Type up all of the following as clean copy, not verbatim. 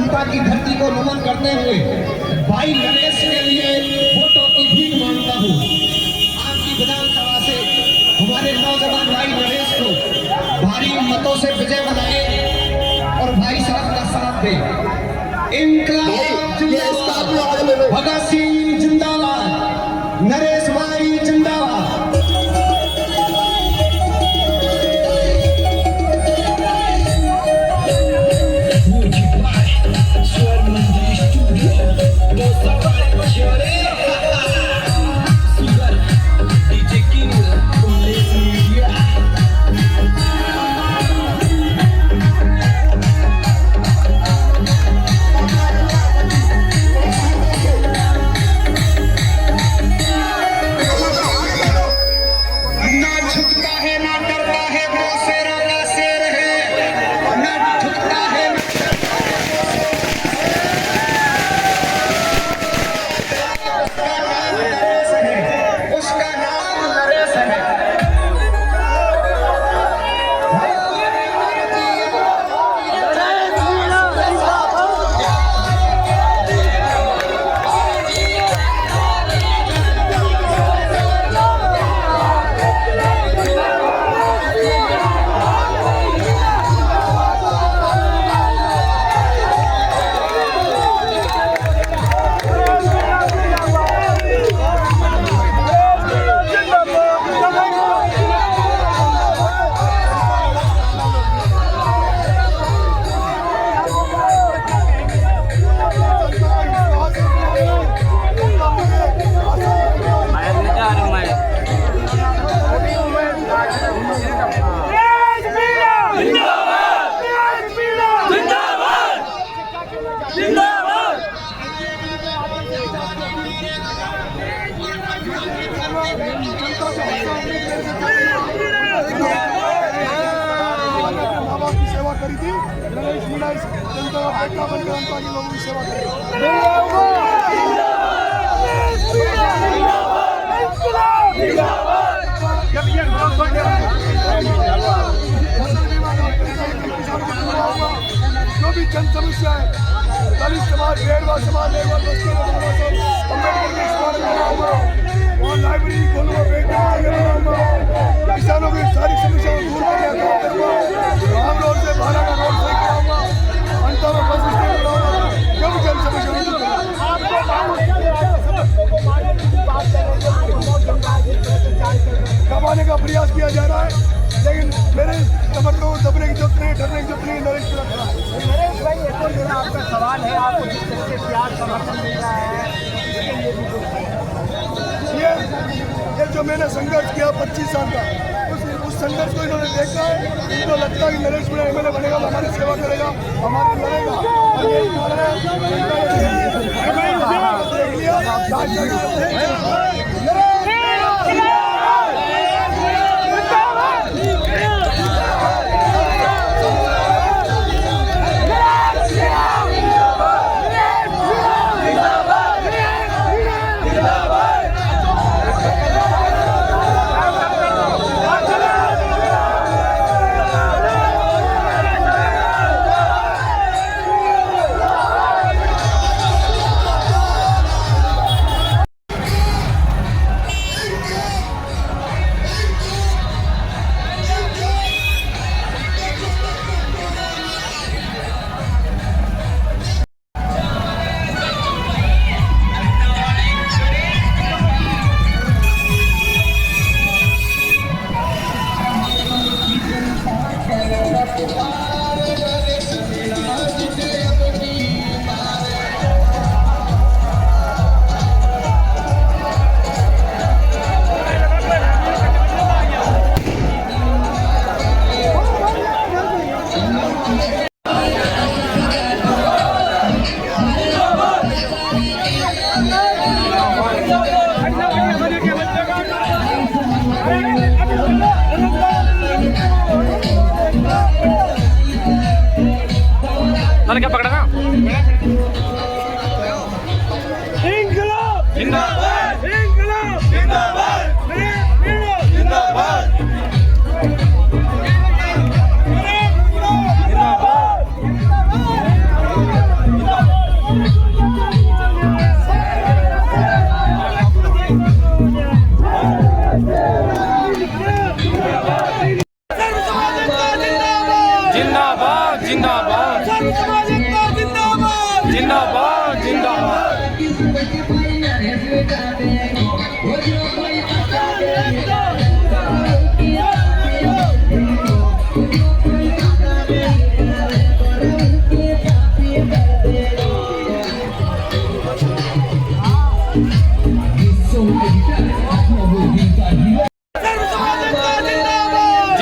चंपा की धरती को नमन करते हुए भाई नरेश के लिए वोटों की भीख मांगता हूँ। आपकी विधानसभा से हमारे नौजवान भाई नरेश को भारी मतों से विजय बनाए और भाई साहब का साथ दे। इंकलाब जिंदाबाद, भगत सिंह जिंदाबाद, नरेश भाई जिंदाबाद। करी थी नरेश मीणा जनता का बनकर जनता के लोगों की सेवा करेगा। जो भी जन समस्या है, दलित समाज, रेडवा समाज, अम्बेडकर के वहाँ लाइब्रेरी खोलूंगा, किसानों की सारी समस्याओं दूर करूँगा, राम रोड से बारह का रोड सही कराऊंगा, अंतर बस स्टैंड बनाऊंगा, जो भी जन समस्या दबाने का प्रयास किया जा रहा है, लेकिन मेरे समर्थकों को दबने की जरूरत नहीं, डरने की जरूरत नहीं। नरेश खड़ा है। नरेश भाई, एक और मेरा आपका सवाल है, आपको जिस तरह से प्यार समर्थन मिल रहा है, ये जो मैंने संघर्ष किया 25 साल का, उस संघर्ष को इन्होंने देखा है। इनको लगता है कि नरेश मीणा एमएलए बनेगा तो हमारी सेवा करेगा, हमारे लड़ेगा, और यही कारण है। क्या पकड़ा ना? इंकलाब जिंदाबाद, इंकलाब जिंदाबाद, जिंदाबाद। जिंदाबाद जिंदाबाद जिंदाबाद जिंदाबाद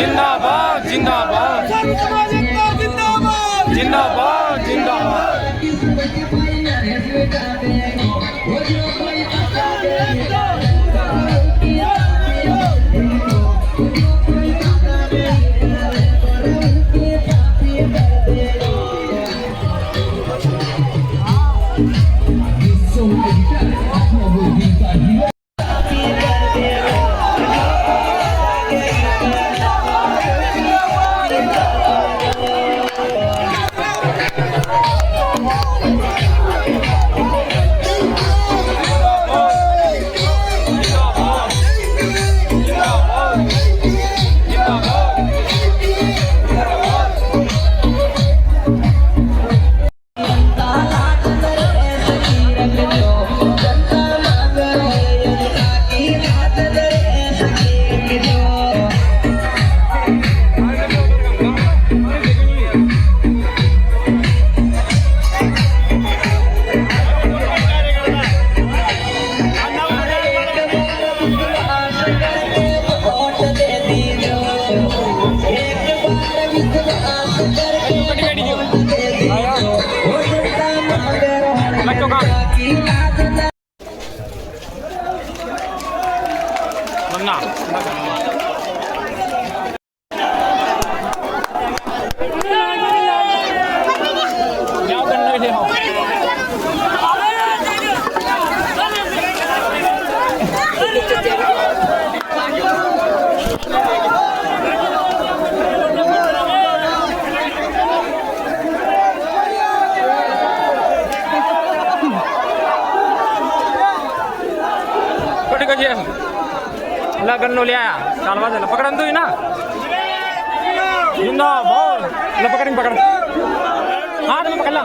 जिंदाबाद जिंदाबाद जिंदाबाद जिंदाबाद गन्नो ले आया चालवा झाला पकडन तू ना जिंदाबाद पकडन पकड हा तुम्ही पकडला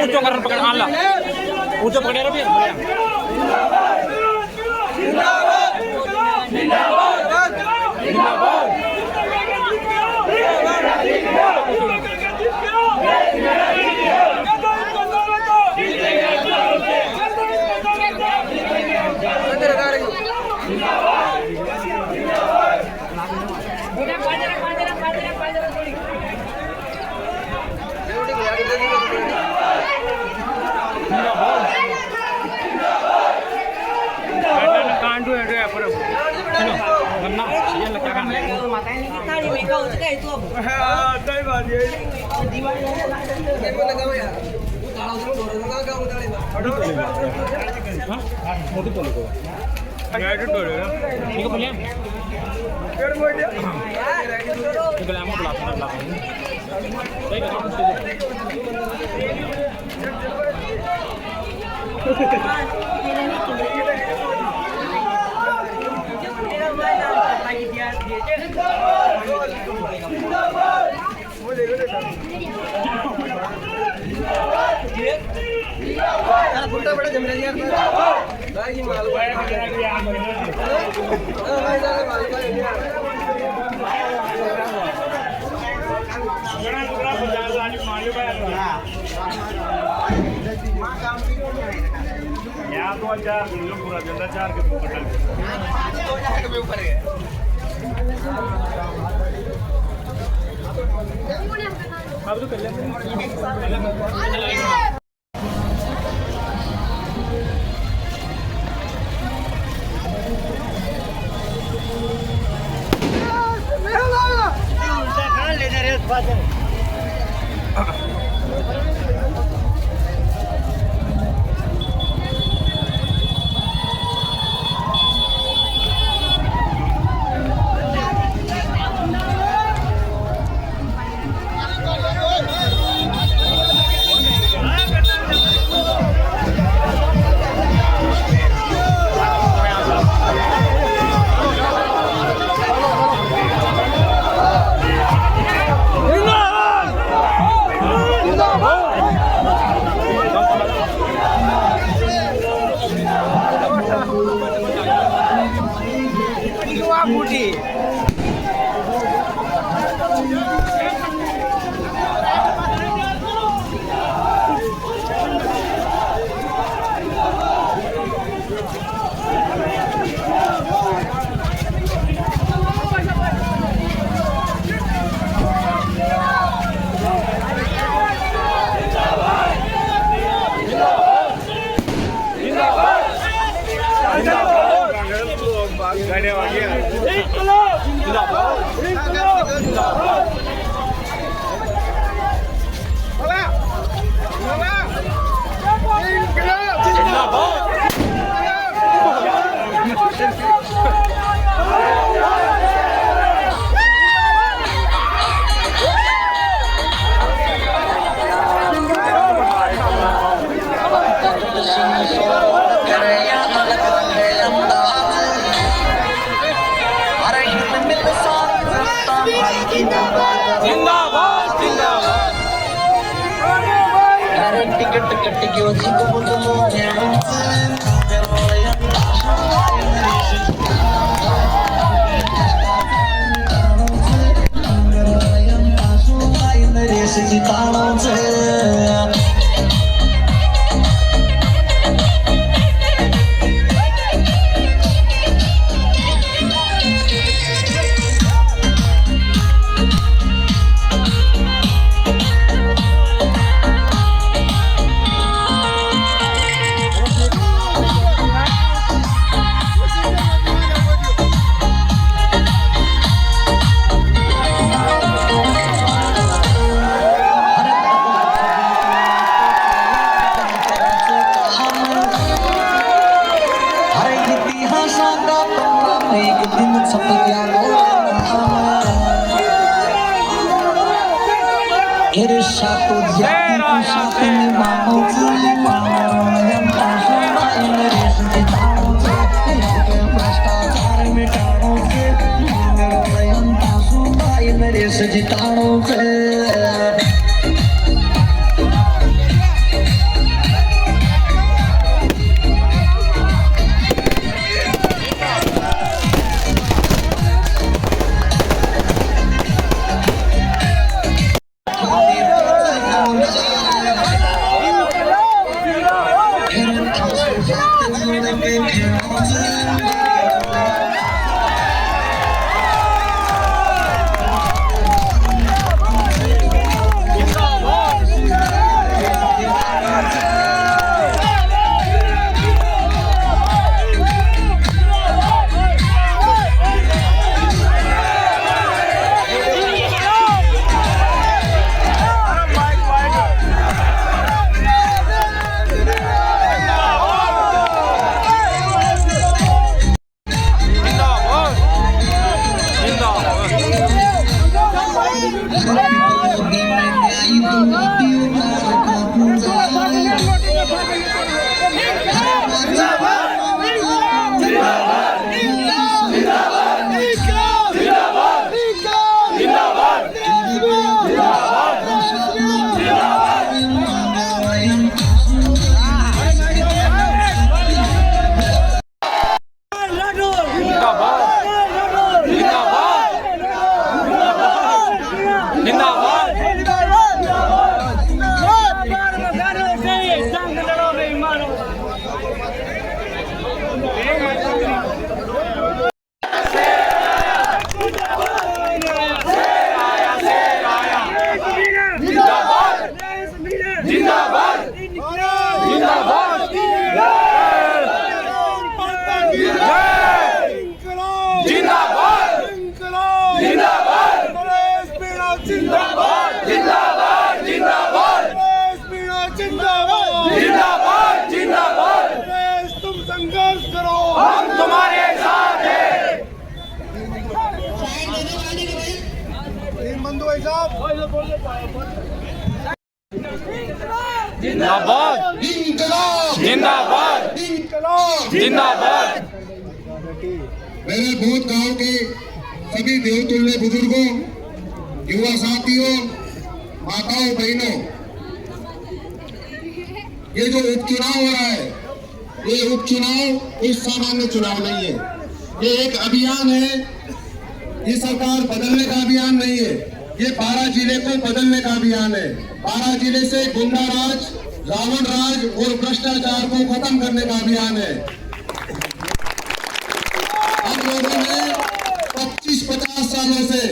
ऊंचो कर पकड़ आला ऊंचो पकड़े रे जिंदाबाद जिंदाबाद जिंदाबाद पूरा जंदा चार के ऊपर है अब तो कर ले टिकट कट गयो जिग बदलो नरेश जिताणो छे एक दिन छप गया साथ जाति साथ में मानो नरेश जिताणो छे भ्रष्टाचार मिटाणो छे नरेश जिताणो छे जिंदाबाद जिंदाबाद जिंदाबाद। मेरे भूत गांव के सभी देवतुल्य बुजुर्गों, युवा साथियों, माताओं, बहनों, ये जो उपचुनाव हो रहा है, ये उपचुनाव कोई सामान्य चुनाव नहीं है। ये एक अभियान है ये सरकार बदलने का अभियान नहीं है, ये 12 जिले को बदलने का अभियान है। 12 जिले से गुंडा राज, रावण राज और भ्रष्टाचार को खत्म करने का अभियान है। हम लोगों ने 25-50 सालों से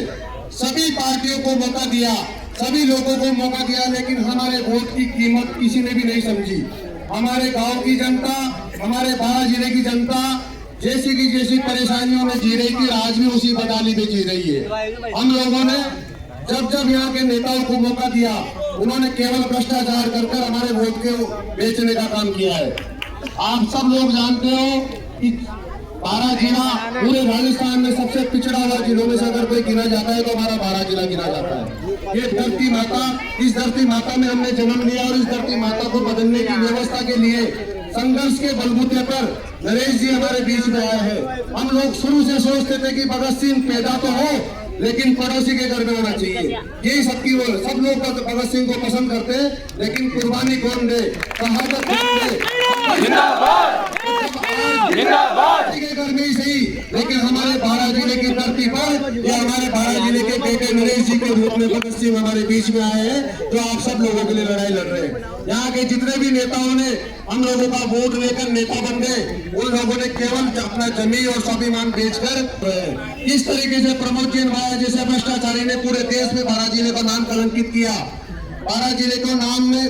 सभी पार्टियों को मौका दिया, सभी लोगों को मौका दिया, लेकिन हमारे वोट की कीमत किसी ने भी नहीं समझी। हमारे गांव की जनता, हमारे 12 जिले की जनता जैसी की जैसी परेशानियों में जी रही थी, आज भी उसी बदहाली में जी रही है। हम लोगों ने जब जब यहाँ के नेताओं को मौका दिया, उन्होंने केवल भ्रष्टाचार कर हमारे वोट के बेचने का काम किया है। आप सब लोग जानते हो कि 12 जिला पूरे राजस्थान में सबसे पिछड़ा हुआ जिलों में से अगर कोई गिना जाता है तो हमारा 12 जिला गिना जाता है। ये धरती माता, इस धरती माता में हमने जन्म लिया और इस धरती माता को बदलने की व्यवस्था के लिए संघर्ष के बलबूते पर नरेश जी हमारे बीच में आए हैं। हम लोग शुरू से सोचते थे कि भगत सिंह पैदा तो हो लेकिन पड़ोसी के घर में होना चाहिए, यही सबकी वो। सब लोग भगत सिंह को पसंद करते हैं, लेकिन कुर्बानी कौन दे, शहादत कौन दे? के घर में ही सही, लेकिन हमारे 12 जिले की धरती पर या हमारे 12 जिले के बेटे नरेश जी के रूप में भगत सिंह हमारे बीच में आए हैं, जो आप सब लोगों के लिए लड़ाई लड़ रहे हैं। यहाँ के जितने भी नेताओं ने हम लोगों का वोट लेकर नेता बन गए, उन लोगों ने केवल अपना जमीन और स्वाभिमान बेचकर इस तरीके से प्रमोद जी जैसे भ्रष्टाचारी ने पूरे देश में 12 जिले का नाम कलंकित किया। 12 जिले को नाम में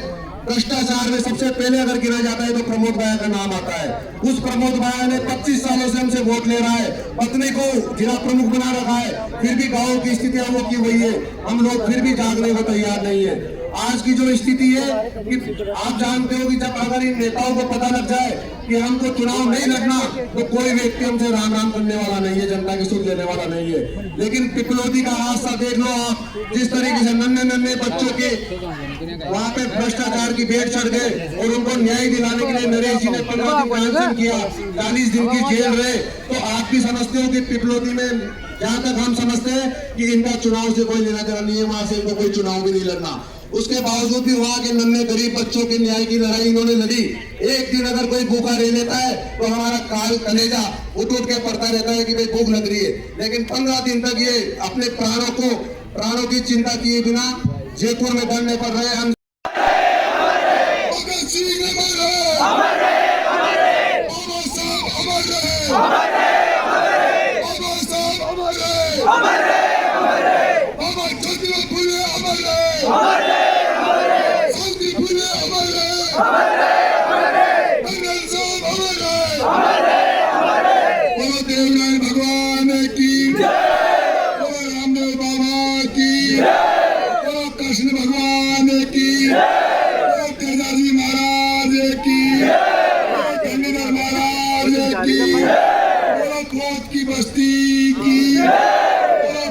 भ्रष्टाचार में सबसे पहले अगर गिना जाता है तो प्रमोद भाया का नाम आता है। उस प्रमोद भाया ने 25 सालों से हमसे वोट ले रहा है, पत्नी को जिला प्रमुख बना रखा है, फिर भी गांव की स्थितियां वो की हुई है। हम लोग फिर भी जागने को तैयार नहीं है। आज की जो स्थिति है कि आप जानते हो कि जब अगर इन नेताओं को पता लग जाए कि हमको चुनाव नहीं लड़ना तो कोई व्यक्ति हमसे राम राम करने वाला नहीं है, जनता की सुध लेने वाला नहीं है। लेकिन पिपलोदी का रास्ता देख लो आप, जिस तरीके से नन्हे बच्चों के वहाँ पे भ्रष्टाचार की भेंट चढ़ गए और उनको न्याय दिलाने के लिए नरेश जी ने 15 दिन कैंसिल किया, 40 दिन की जेल रहे। तो आप भी समझते हो कि पिपलोदी में जहाँ तक हम समझते हैं कि इनका चुनाव से कोई लेना देना नहीं है, वहां से इनको कोई चुनाव भी नहीं लड़ना। उसके बावजूद भी वहाँ के नन्हे गरीब बच्चों के न्याय की लड़ाई इन्होंने लड़ी। एक दिन अगर कोई भूखा रह लेता है तो हमारा काल कलेजा उठ के पड़ता रहता है कि भाई भूख लग रही है, लेकिन 15 दिन तक ये अपने प्राणों की चिंता किए बिना जयपुर में धरने पर रहे। हम देवनारायण भगवान की, रामदेव बाबा की, कृष्ण भगवान की, तेजाजी महाराज की, गंगाधर महाराज की, भोत की बस्ती की,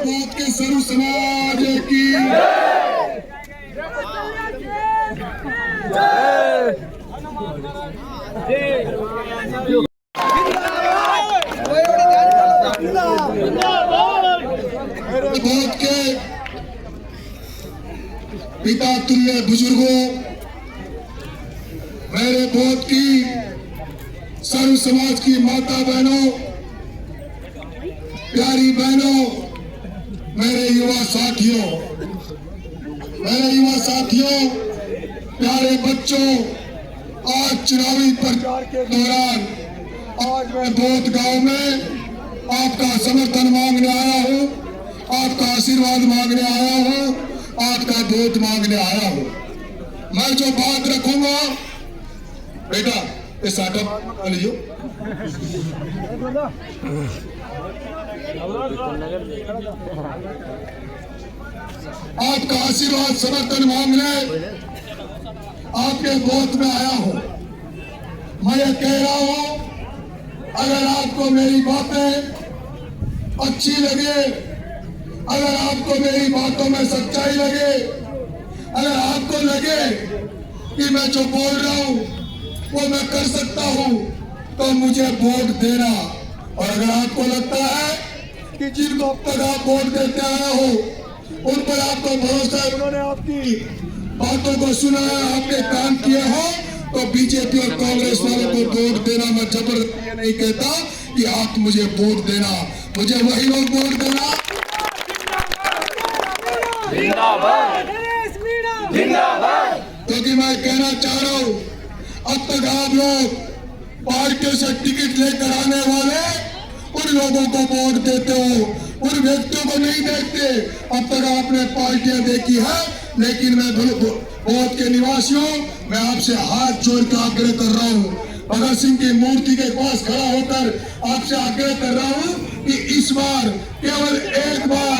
भोत के सर्व समाज की। भोत के पिता तुल्य बुजुर्गों, मेरे भोत की सर्व समाज की माता बहनों, प्यारी बहनों, मेरे युवा साथियों, प्यारे बच्चों, आज चुनावी प्रचार के दौरान आज मैं भोत गांव में आपका समर्थन मांगने आया हूं, आपका आशीर्वाद मांगने आया हूं, आपका वोट मांगने आया हूं। मैं जो बात रखूंगा, बेटा ये साटअप लीजिए, आपका आशीर्वाद समर्थन मांगने आपके वोट में आया हूं। मैं ये कह रहा हूं, अगर आपको मेरी बातें अच्छी लगे, अगर आपको मेरी बातों में सच्चाई लगे, अगर आपको लगे कि मैं जो बोल रहा हूं वो मैं कर सकता हूं, तो मुझे वोट देना। और अगर आपको लगता है कि जिनको अब तक आप वोट देते आए हो उन पर आपको भरोसा है, उन्होंने आपकी बातों को सुना है, आपके काम किए हो, तो बीजेपी और कांग्रेस वालों को वोट देना। मैं जबरदस्ती नहीं कहता कि आप मुझे वोट देना, मुझे वही लोग वोट देना जिंदाबाद जिंदाबाद। क्योंकि मैं कहना चाह रहा हूं, अब तक आप लोग पार्टियों से टिकट लेकर आने वाले उन लोगों को वोट देते हो, उन व्यक्तियों को नहीं देखते। अब तक आपने पार्टियां देखी है, लेकिन मैं बहुत के निवासियों, मैं आपसे हाथ जोड़ कर आग्रह कर रहा हूं, भगत सिंह की मूर्ति के पास खड़ा होकर आपसे आग्रह कर रहा हूं कि इस बार केवल एक बार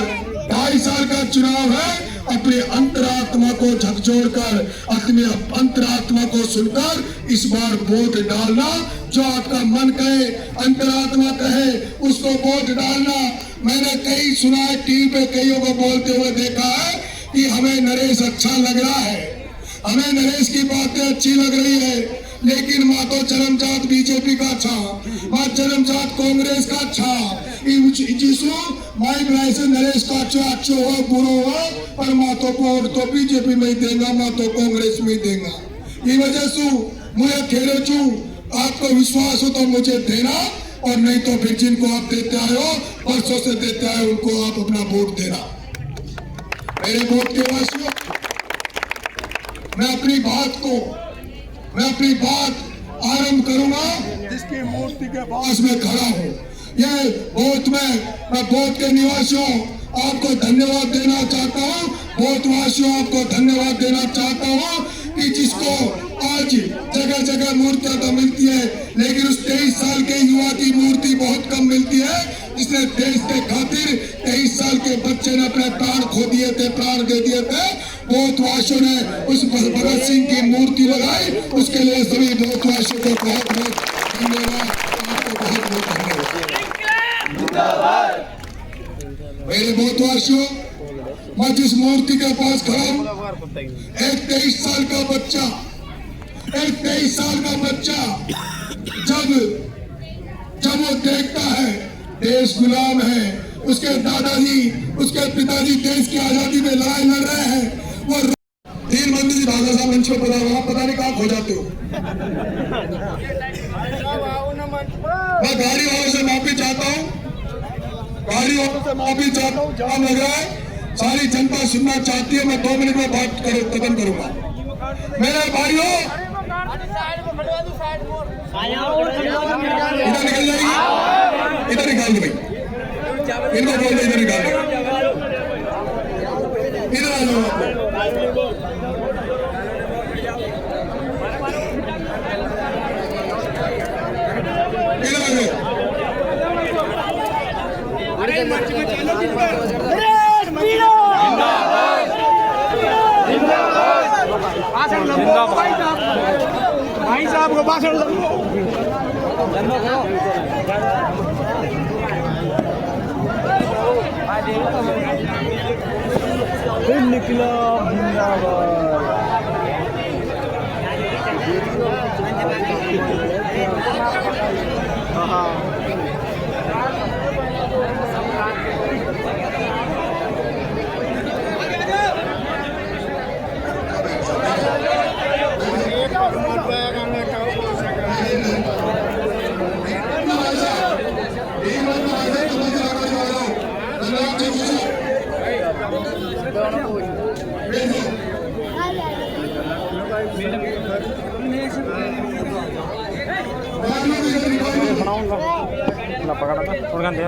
2.5 साल का चुनाव है, अपने अंतरात्मा को झकझोर कर, अपने अंतरात्मा को सुनकर इस बार वोट डालना। जो आपका मन कहे, अंतरात्मा कहे, उसको वोट डालना। मैंने कई सुना है, टीवी पे कईयों को बोलते हुए देखा है कि हमें नरेश अच्छा लग रहा है, हमें नरेश की बातें अच्छी लग रही है, लेकिन माँ तो जन्मजात बीजेपी का अच्छा, माँ जन्मजात कांग्रेस का अच्छा, जिसको माई बनाए से नरेश का अच्छो हो बुरो हो, पर माँ तो वोट तो बीजेपी में ही देगा, माँ तो कांग्रेस में ही देगा। ये वजह से मुझे खेलो चू, आपको विश्वास हो तो मुझे देना, और नहीं तो फिर जिनको आप देते आए हो, परसों से देते आए, उनको आप अपना वोट देना। मेरे वोट के वासियों, मैं अपनी बात आरंभ करूंगा जिसकी मूर्ति के पास में खड़ा हूं। ये वोट मैं वोट के निवासियों आपको धन्यवाद देना चाहता हूं, वोट वासियों आपको धन्यवाद देना चाहता हूं कि जिसको आज जगह जगह मूर्तियां तो मिलती है, लेकिन उस 23 साल के युवा की मूर्ति बहुत कम मिलती है, जिसने देश के खातिर 23 साल के बच्चे ने अपने प्राण खो दिए थे, प्राण दे दिए थे। वोटवासियों ने उस भगत सिंह की मूर्ति लगाई, उसके लिए सभी वोटवासियों को बहुत बहुत धन्यवाद, आपको बहुत बहुत धन्यवाद। मेरे वोटवासियों, मैं जिस मूर्ति के पास खड़ा हूं, एक 23 साल का बच्चा जब वो देखता है देश गुलाम है, उसके दादाजी, उसके पिताजी देश की आजादी में लड़ाई लड़ रहे हैं, वो तीन मंदिर जी भाषा साहब मंच पर पता नहीं कहाँ खो जाते हो। मैं गाड़ी वालों से माफी चाहता हूँ, जाम लग रहा है, सारी जनता सुनना चाहती है, मैं 2 मिनट में बात खत्म करूंगा। मेरे भाइयों, इधर निकाल दो भाई, इनको बोल दो इधर निकाल दो, इधर आ जाओ। इधर आ जाओ। अरे मंच में चलो भाई साहब को भाषण फिर निकला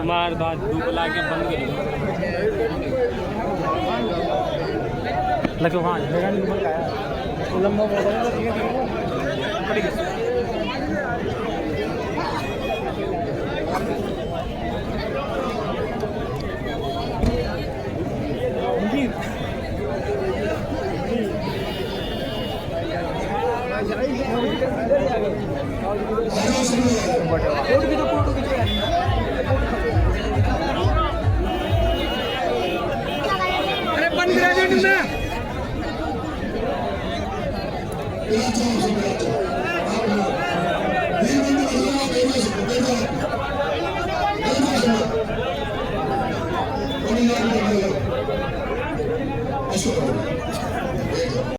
मार बात धूप लाके बंद कर लगे वहाँ लंबा अरे बंद करा दे